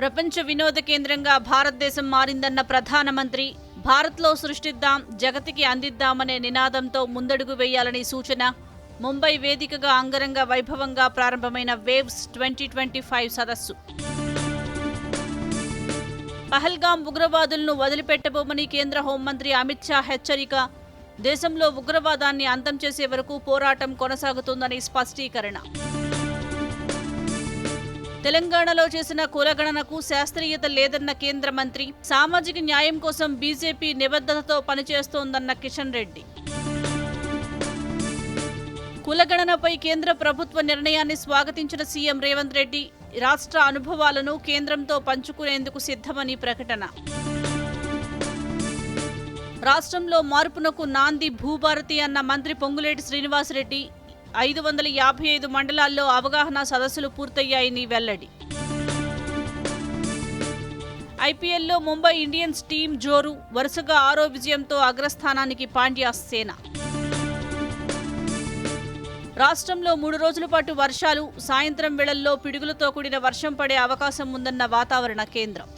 ప్రపంచ వినోద కేంద్రంగా భారతదేశం మారిందన్న ప్రధానమంత్రి, భారత్లో సృష్టిద్దాం, జగతికి అందిద్దామనే నినాదంతో ముందడుగు వేయాలని సూచన. ముంబై వేదికగా అంగరంగ వైభవంగా ప్రారంభమైన వేవ్స్ 2025 సదస్సు. పహల్గాం ఉగ్రవాదులను వదిలిపెట్టబోమని కేంద్ర హోంమంత్రి అమిత్ షా హెచ్చరిక. దేశంలో ఉగ్రవాదాన్ని అంతం చేసే వరకు పోరాటం కొనసాగుతుందని స్పష్టీకరణ. తెలంగాణలో చేసిన కులగణనకు శాస్త్రీయత లేదన్న కేంద్ర మంత్రి, సామాజిక న్యాయం కోసం బీజేపీ నిబద్ధతతో పనిచేస్తోందన్న కిషన్ రెడ్డి. కులగణనపై కేంద్ర ప్రభుత్వ నిర్ణయాన్ని స్వాగతించిన సీఎం రేవంత్ రెడ్డి, రాష్ట్ర అనుభవాలను కేంద్రంతో పంచుకునేందుకు సిద్ధమని ప్రకటన. రాష్ట్రంలో మార్పునకు నాంది భూభారతి అన్న మంత్రి పొంగులేటి శ్రీనివాసరెడ్డి, 555 మండలాల్లో అవగాహన సదస్సులు పూర్తయ్యాయని వెల్లడి. ఐపీఎల్లో ముంబై ఇండియన్స్ టీం జోరు, వరుసగా 6వ విజయంతో అగ్రస్థానానికి పాండ్యా సేన. రాష్ట్రంలో 3 రోజుల పాటు వర్షాలు, సాయంత్రం వేళల్లో పిడుగులతో కూడిన వర్షం పడే అవకాశం ఉందన్న వాతావరణ కేంద్రం.